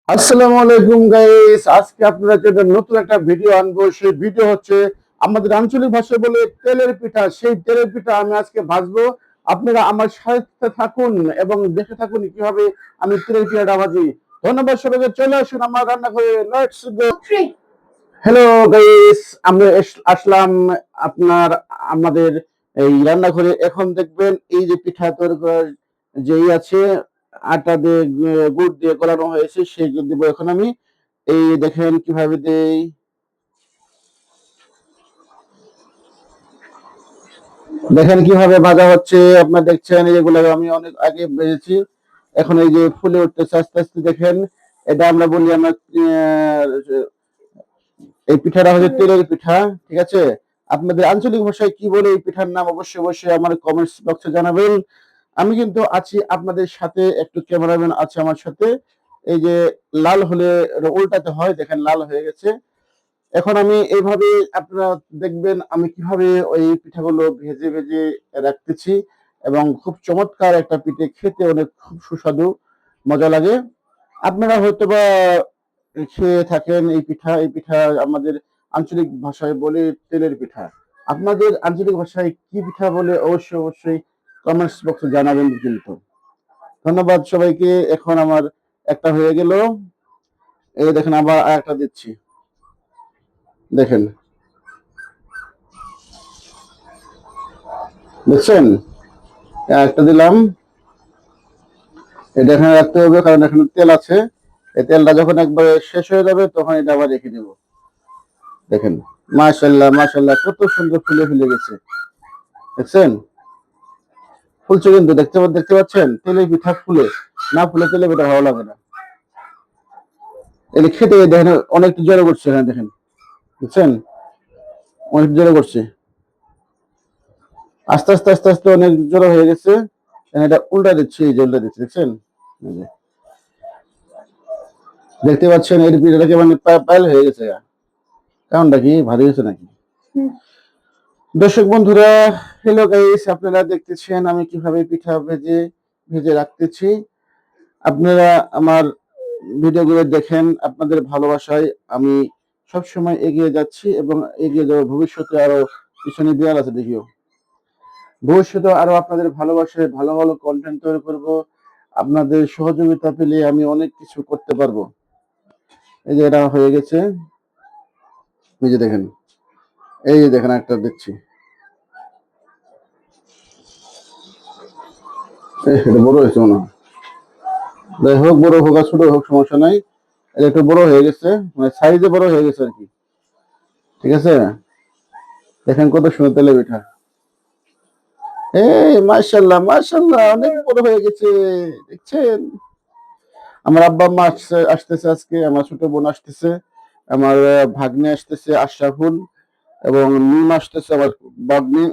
আসসালামু আলাইকুম গাইস, আজকে আপনাদের জন্য নতুন একটা ভিডিও আনবো। সেই ভিডিও হচ্ছে আমাদের আঞ্চলিক ভাষায় বলে তেলের পিঠা। সেই তেলের পিঠা আমি আজকে ভাজবো। আপনারা আমার সাথে থাকুন এবং দেখে থাকুন কিভাবে আমি তেলের পিঠাটা ভাজি। ধন্যবাদ সবাইকে। চলে আসুন আমার রান্নাঘরে, লেটস গো। হ্যালো গাইস, আমরা আসলাম আপনার আমাদের এই রান্নাঘরে। এখন দেখবেন এই যে পিঠা তৈরি করার যেই আছে, আটা দিয়ে গুড় দিয়ে গলানো হয়েছে, সেই গুড় দিব এখন আমি। এই দেখেন কিভাবে দেই, দেখেন কিভাবে ভাজা হচ্ছে। আপনার দেখছেন এগুলো আমি অনেক আগে ভেজেছি। এখন এই যে ফুলে উঠতেছে আস্তে আস্তে, দেখেন। এটা আমরা বলি আমরা এই পিঠাটা হচ্ছে তেলের পিঠা। ঠিক আছে, আপনাদের আঞ্চলিক ভাষায় কি বলে এই পিঠার নাম অবশ্যই অবশ্যই আমার কমেন্টস বক্সে জানাবেন। আমি কিন্তু আছি আপনাদের সাথে, একটু ক্যামেরাম্যান আছে আমার সাথে। এই যে লাল হলে উল্টাতে হয়, দেখেন লাল হয়ে গেছে। এখন আমি এইভাবে, আপনারা দেখবেন আমি কিভাবে ওই পিঠাগুলো ভেজে ভেজে রাখতেছি। এবং খুব চমৎকার একটা পিঠে, খেতে অনেক খুব সুস্বাদু, মজা লাগে। আপনারা হয়তোবা খেয়ে থাকেন এই পিঠা। এই পিঠা আমাদের আঞ্চলিক ভাষায় বলে তেলের পিঠা। আপনাদের আঞ্চলিক ভাষায় কি পিঠা বলে অবশ্যই অবশ্যই কমেন্টস বক্সে জানাবেন কিন্তু। ধন্যবাদ সবাইকে। এখন আমার একটা হয়ে গেল, এই দেখেন আবার আরেকটা দিচ্ছি, দেখেন, দেখছেন, একটা দিলাম। এটা এখানে রাখতে হবে কারণ এখানে তেল আছে। এই তেলটা যখন একবার শেষ হয়ে যাবে তখন এটা আবার রেখে দেবো। দেখেন, মাশাল্লাহ মাশাল্লাহ, কত সুন্দর ফুলে ফুলে গেছে, দেখছেন? ফুলছে কিন্তু, দেখতে পাচ্ছেন তেলে পিঠা ফুলে। না ফুলে তেলে পিঠা ভালো লাগে না। এটা খেতে দেখেন অনেক জোরে করছে, এখানে দেখেন, বুঝছেন? অনেক জোরে করছে, আস্তে আস্তে আস্তে আস্তে অনেক জোরে হয়ে গেছে। এটা উল্টা দিচ্ছি, এই যে উল্টা দিচ্ছি, দেখছেন? দেখতে পাচ্ছেন এর পিঠাটাকে মানে পাইল হয়ে গেছে। কারণটা কি, ভারী হয়েছে নাকি? দর্শক বন্ধুরা, হ্যালো গাইস, আপনারা দেখতেছেন আমি কিভাবে পিঠা ভেজে ভেজে রাখতেছি। আপনারা আমার ভিডিওগুলো দেখেন, আপনাদের ভালোবাসায় আমি সবসময় এগিয়ে যাচ্ছি এবং এগিয়ে যাবো। ভবিষ্যতে আরো, পিছনে বিড়াল আছে দেখিও, ভবিষ্যতে আরো আপনাদের ভালোবাসায় ভালো ভালো কন্টেন্ট তৈরি করব। আপনাদের সহযোগিতা পেলে আমি অনেক কিছু করতে পারবো। এই যে এটা হয়ে গেছে, এই যে দেখেন, এই যে দেখেন একটা দিচ্ছি। এটা বড় হয়েছে মনে হয়, যাই হোক, বড় হোক আর ছোট হোক সমস্যা নাই। এটা একটু বড় হয়ে গেছে, মানে সাইজে বড় হয়ে গেছে আর কি। ঠিক আছে, দেখেন কত সুন্দর তেলে পিঠা। এই মাশাল্লাহ মাশাল্লাহ, অনেক বড় হয়ে গেছে, দেখছেন? আমার আব্বা আম্মা আসতেছে আজকে, আমার ছোট বোন আসতেছে, আমার ভাগ্নে আসতেছে আশরাফুল, এবং মিম আসতেছে আমার ভাগ্নি।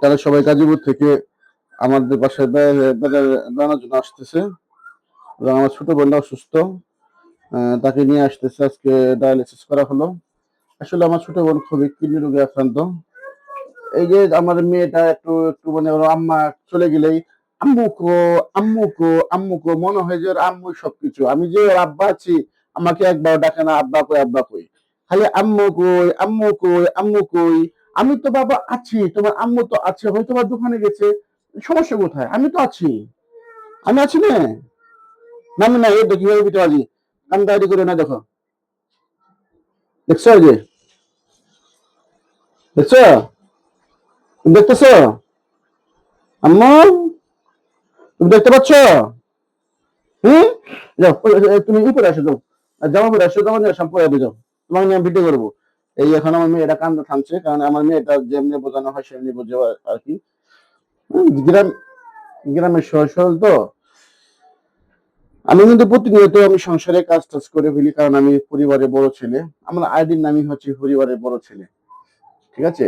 তারা সবাই গাজীপুর থেকে আমাদের বাসায় বেড়ানোর জন্য আসতেছে। এবং আমার ছোট বোনটা অসুস্থ, তাকে নিয়ে আসতেছে আজকে। ডায়ালিসিস করা হলো। আসলে আমার ছোট বোন খুবই কিডনি রোগে আক্রান্ত। এই যে আমার মেয়েটা একটু একটু মানে ওর আম্মা চলে গেলেই আম্মুকো আম্মুকো আম্মুকো, মনে হয় যে ওর আম্মু সবকিছু। আমি যে ওর আব্বা আছি, আমাকে একবার ডাকে না আব্বা কই আব্বা কই, খালি আম্মু কই আম্মু কই আম্মু কই। আমি তো বাবা আছি, তোমার আম্মু তো আছে, হয়তো বা দোকানে গেছে, সমস্যা কোথায়? আমি তো আছি, আমি আছি না। নামি না, এই তো কিভাবে পিঠে বাজি, কান্দারি করে না, দেখো, দেখছো? ওই যে দেখছো, দেখতেছো আম্মু, তুমি দেখতে পাচ্ছ? হুম, যাও তুমি উপরে আসো, যাও জামা পরে আসো, জামা নিয়ে পরে যাও, তোমাকে নিয়ে ভিডিও করবো। এই এখন আমার মেয়েটা কান্না থামছে, কারণ আমার মেয়েটা যেমনি বোঝানো হয় সেমনি বোঝে আর কি। গ্রাম, গ্রামের সহজ সরল তো। আমি কিন্তু প্রতিনিয়ত আমি সংসারে কাজ টাজ করে ফেলি, কারণ আমি পরিবারের বড় ছেলে। আমার আইডির নামই হচ্ছে পরিবারের বড় ছেলে। ঠিক আছে,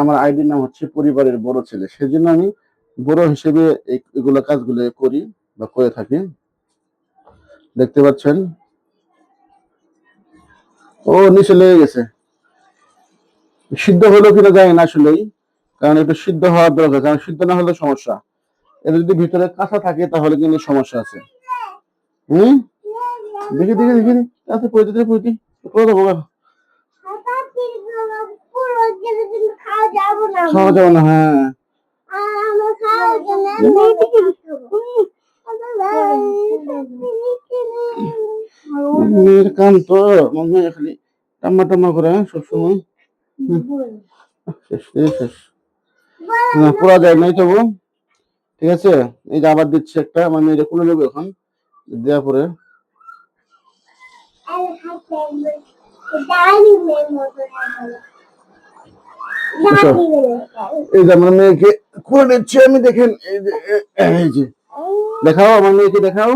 আমার আইডির নাম হচ্ছে পরিবারের বড় ছেলে। সেজন্য আমি বড় হিসেবে এগুলো কাজগুলো করি বা করে থাকি। দেখতে পাচ্ছেন, ও নিচে লেগে গেছে। সিদ্ধ হলো কিনা জানি না আসলেই, কারণ একটু সিদ্ধ হওয়ার দরকার, কারণ সিদ্ধ না হলে সমস্যা। এটা যদি ভিতরে কাঁচা থাকে তাহলে কিন্তু সমস্যা আছে। হুম, দেখি দেখি দেখি তাতে পড়তে পড়তে পুরো দেবো খাওয়া যাবে না হ্যাঁ মেয়ের কাম তো মনে খালি টাম্মা টাম্মা করে সবসময় শেষ শেষ না পড়া যায় নাই তবু ঠিক আছে এই যে আবার দিচ্ছি একটা আমার মেয়েটা খুলে নেবো এখন দেওয়া পরে এই যে আমার মেয়েকে খুলে নিচ্ছি আমি দেখেন এই যে দেখাও আমার মেয়েকে দেখাও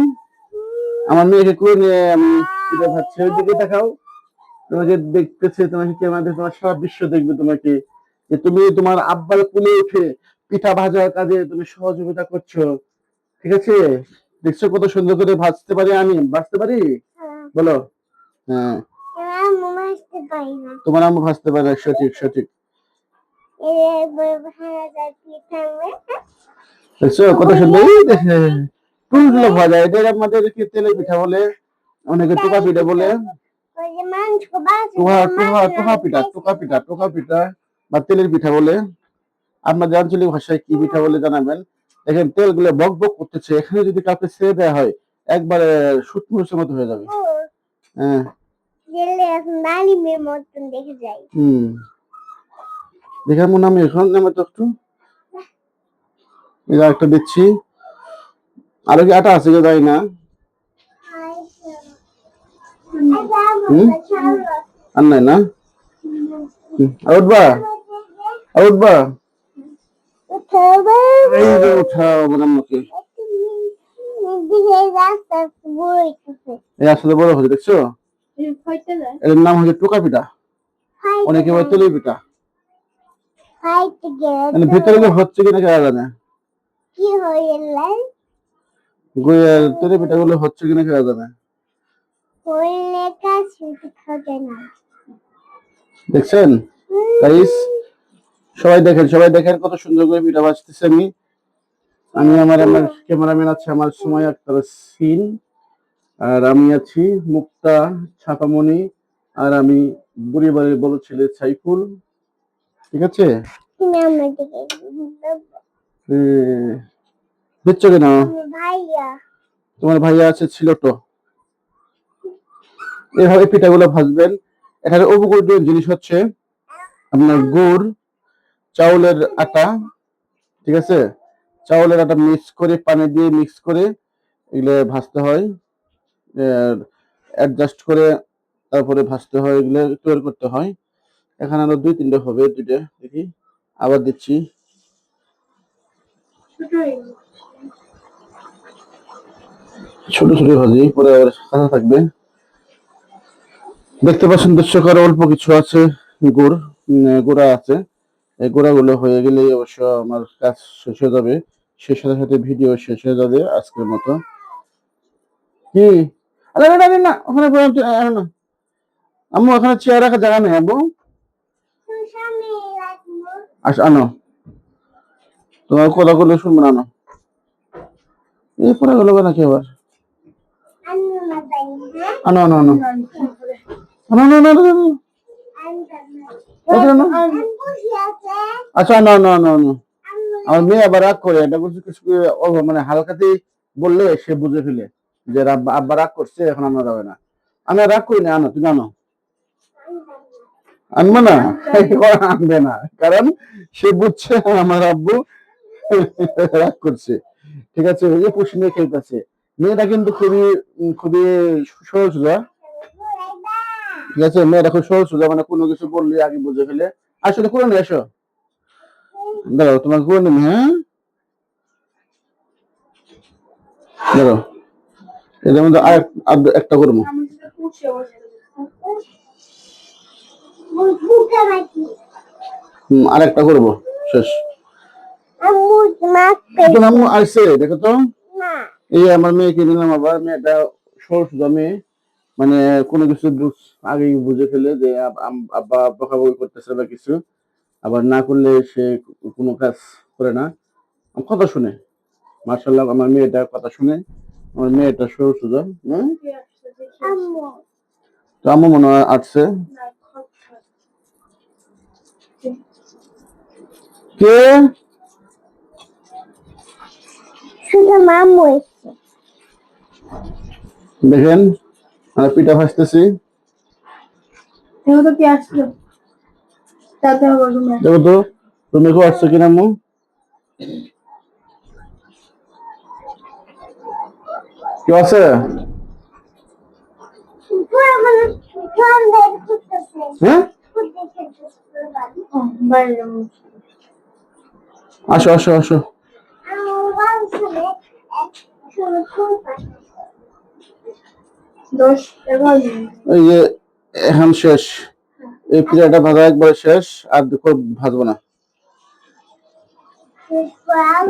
আমার মেয়েকে খুলে নিয়ে আমি ভাবছি ওই দিকে দেখাও তোমাকে দেখতেছে তোমাকে ক্যামেরাতে তোমার সারা বিশ্ব দেখবে তোমাকে যে তুমি তোমার আব্বার কোলে উঠে পিঠা ভাজার কাজে তুমি সহযোগিতা করছো ঠিক আছে দেখছো কত সুন্দর করে ভাজতে পারি আমি ভাজতে পারি বলো হ্যাঁ তোমার আম্মু ভাজতে পারে না সঠিক সঠিক দেখছো কত সুন্দর দেখে কোনগুলো ভাজা এটা আমাদের কি তেলের পিঠা বলে অনেকে টোকা পিঠা বলে টোকা পিঠা বা তেলের পিঠা বলে আপনাদের আঞ্চলিক ভাষায় কি পিঠা বলে জানাবেন দেখেন তেলগুলো বক বক করতেছে এখানে যদি কাউকে ছেড়ে দেওয়া হয় একবারে শুটমুড়ের মতো হয়ে যাবে হ্যাঁ দেখে মনে আমি এখন আমার তো একটু একটা দিচ্ছি আরো কি আটা আছে যাই না আর নাই না উঠবা উঠবা উঠাও আমার আম্মুকে আসলে বড় হচ্ছে দেখছো এর নাম হচ্ছে টোকা পিঠা অনেকে বলে তেলের পিঠা ভিতরে হচ্ছে কিনা কেনা জানে তেলের পিঠা গুলো হচ্ছে কিনা কেনা জানে দেখছেন সবাই দেখেন কত সুন্দর করে পিঠা ভাজতেছে আমি আমার ক্যামেরাম্যান আছে আমার সময় আক্তার সিন আর আমি আছি মুক্তা ছাপামণি আর আমি বুড়ি বাড়ির বড় ছেলে সাইফুল ঠিক আছে বুঝছো কেন তোমার ভাইয়া আছে ছিল তো এভাবে পিঠাগুলো ভাজবেন এখানে উপকূলীয় জিনিস হচ্ছে আপনার গুড় চাউলের আটা ঠিক আছে চাউলের আটা মিক্স করে পানি দিয়ে মিক্স করে এগুলো ভাজতে হয় অ্যাডজাস্ট করে তারপরে ভাজতে হয় এগুলো তৈরি করতে হয় এখানে আরো 2-3টা হবে দুইটা দেখি আবার দিচ্ছি ছোট ছোট ভাজি পরে আবার কাঁচা থাকবে দেখতে পাচ্ছেন দর্শক আরো অল্প কিছু আছে গুড়া আছে এই গুঁড়াগুলো হয়ে গেলে অবশ্য আমার কাজ শেষ হয়ে যাবে সেই সাথে সাথে ভিডিও শেষ হয়ে যাবে আজকের মতো কি আরে না ওখানে না আম্মু ওখানে চেয়ার রাখার জায়গা নেই আব্বু আনো তোমার কথা বলে শুনবো না আনো এই পরে গেল নাকি আবার আনো আনো আনো আনো আনো আনো আচ্ছা না না না না আমার মেয়ে আবার রাগ করে এটা কিছু মানে হালকাতেই বললে সে বুঝে ফেলে যে আব্বা রাগ করছে এখন আমরা যাবে না আমি রাগ করি না আনো তুমি আনো আনবো না আনবে না কারণ সে বুঝছে আমার আব্বু রাগ করছে ঠিক আছে ওই যে পুষি নিয়ে খেলতেছে মেয়েটা কিন্তু খুবই খুবই সহজ ঠিক আছে মেয়েটা খুব সহজ সোজা মানে কোনো কিছু বললে আগে বুঝে ফেলে আসলে করে নিয়ে এসো দাঁড়াও তোমাকে করে নেবে হ্যাঁ দাঁড়াও এদের মধ্যে আর একটা করবো আর একটা করবো শেষ আসছে দেখো তো এই আমার মেয়েকে নিলাম আবার মেয়েটা সহজ সোজা মেয়ে মানে কোনো কিছু আগে বুঝে ফেলে যে আব্বা বকাবকি করতেছে বা কিছু আবার না করলে সে কোনো কাজ করে না কথা শুনে মার্শাল্লাহ আমার মেয়েটা কথা শুনে আমার মেয়েটা সরু সোজা তো আম্মু মনে হয় আসছে। কে? দেখেন আমরা পিঠা ভাজতেছি। দেখো তো তুমি কেউ আসছো কিনা আম্মু? কেউ আছে? হ্যাঁ, আসো আসো আসো। এই যে এখন শেষ, এই পিঠাটা ভাজা একবার শেষ, আর দেখো ভাজবো না,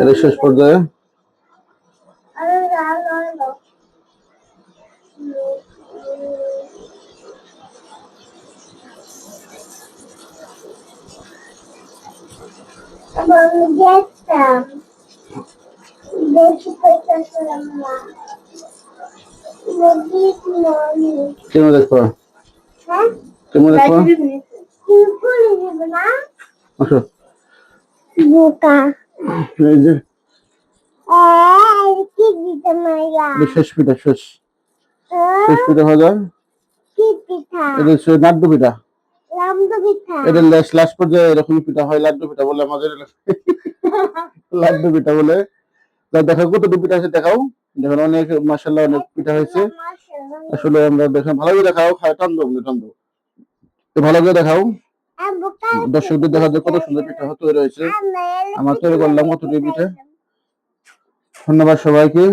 এটা শেষ পর্যায়ে। কেমন দেখো? কেমন দেখো? আসো। এই যে শেষ পিঠা, শেষ শেষ পিঠা ভাজা। এটা হচ্ছে লাড্ডু পিঠা। এটা লাস্ট পর্যায়ে এরকম পিঠা হয়, লাড্ডু পিঠা বলে আমাদের লাড্ডু পিঠা বলে। দেখাও কতটুকু পিঠা আছে, দেখাও। দেখেন অনেক, মাশাআল্লাহ অনেক পিঠা হয়েছে। আসলে আমরা দেখেন, ভালো করে দেখাও, খায় টান দেবো টান দেবো, তো ভালো করে দেখাও, দর্শকদের দেখা যায় কত সুন্দর পিঠা তৈরি হয়েছে। আমরা তৈরি করলাম কতটুকু পিঠা। ধন্যবাদ সবাইকে।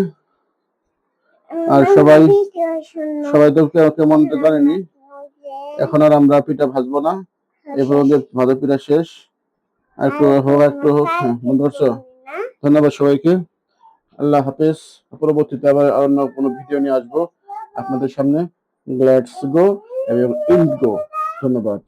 আর সবাই সবাই তো কেমন জানেনি। এখন আর আমরা পিঠা ভাজবো না, এরপর ভাজা পিঠা শেষ। একটু হোক, একটু হোক। হ্যাঁ, বন্ধ করছো? ধন্যবাদ সবাইকে। আল্লাহ হাফেজ। পরবর্তীতে আবার অন্য কোনো ভিডিও নিয়ে আসবো আপনাদের সামনে। লেটস গো এবং ইন্ড গো। ধন্যবাদ।